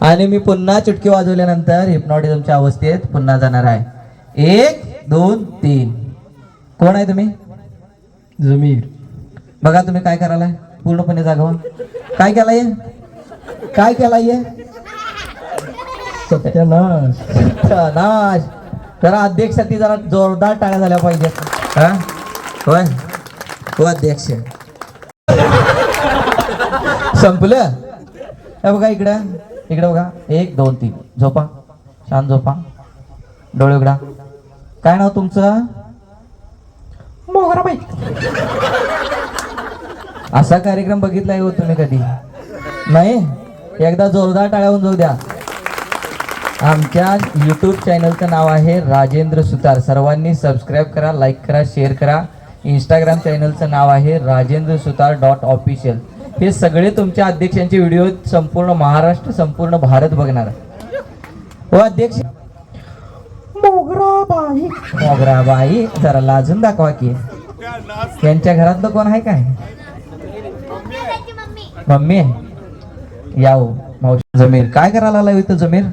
आणि मी पुन्हा चुटकी वाजवल्यानंतर हिप्नॉटिझमच्या अवस्थेत पुन्हा जाणार आहे. 1 2 3. कोण आहे तुम्ही? जमीर. बघा तुम्ही काय करायलाय, पूर्णपणे जागवा. काय केलाय, काय केलाय? सत्यानाश. नाश. जरा अध्यक्षाती जरा जोरदार टाळ्या झाल्या पाहिजेत. हा होय हो अध्यक्ष. संपलं. हे बघा इकडं, इकडे बघा. 1 2 3. झोपा, शांत झोपा, डोळे उघडा. काय नाव तुमचं? मोगराबाई. असा कार्यक्रम बघितलाय हो तुम्ही कधी? नाही. एकदा जोरदार टाळ्या जाऊ द्या. आमच्या यूट्यूब चॅनलचं नाव आहे राजेंद्र सुतार. सर्वांनी सबस्क्राईब करा, लाईक करा, शेअर करा. इंस्टाग्राम चॅनलचं नाव आहे rajendrasutar.official. हे सगळे तुमच्या अध्यक्षांचे व्हिडिओ संपूर्ण महाराष्ट्र, संपूर्ण भारत बघणार. हो अध्यक्ष. मोगराबाई. मोगराबाई जरा लाजून दाखवा की. त्यांच्या घरातलं कोण आहे काय? मम्मी. याव मावशी. जमीर काय करायला लागला इथं? जमीर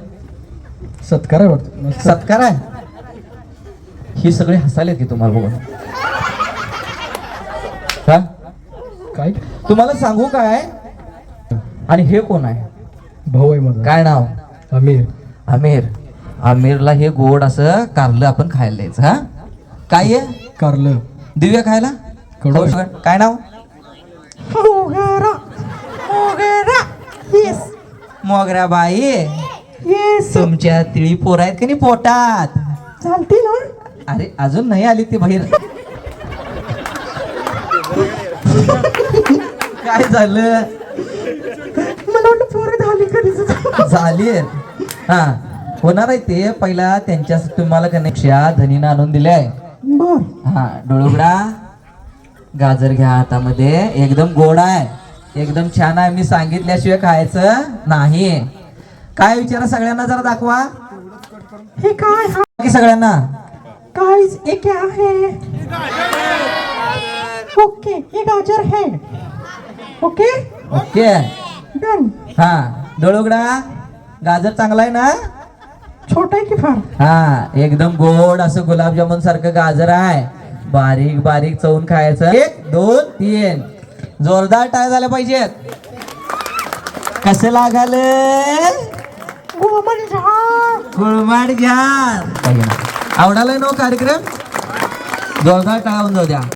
सत्कार आहे वाटतं. सत्कार आहे. ही सगळे हसालेत की तुम्हाला बघून. हा काय? तुम्हाला सांगू काय? आणि हे कोण आहे? भाऊ आहे माझा. काय नाव? आमिर. आमिर. आमिरला हे गोड असं कारलं आपण खायला द्यायचं. हा काय आहे? कारलं. दिव्या खायला. कडू. काय नाव? मोगरा. मोगरा. येस. मोगराबाई. येस. तुमच्या तिळी पोर आहेत की नाही पोटात? चालते ना? अरे अजून नाही आली ती बाहेर. काय झालं? मला वाटलं पोरं झाली कधीच. झाली. हा होणार आहे ते. पहिला त्यांच्या तुम्हाला कनेक्शा धनीनं आणून दिल्या. बर. हा डोळे उघडा. गाजर घ्या हातामध्ये. एकदम गोड आहे, एकदम छान आहे. मी सांगितल्याशिवाय खायचं नाही. काय विचारा सगळ्यांना जरा दाखवा. हे काय? की सगळ्यांना गाइस ये क्या है? ओके ये गाजर है. Okay okay. डन. हा डोळे उघडा. गाजर चांगला आहे ना? छोटा आहे की फार? हा एकदम गोड असं गुलाबजामुन सारखं गाजर आहे. बारीक बारीक चवून खायचं. 1 2 3. जोरदार टाळ्या झाल्या पाहिजेत. कसं लागाल? गुळमाट घ्या. आवडालाय ना कार्यक्रम? जोरदार टाळ्या होऊन जाऊ द्या.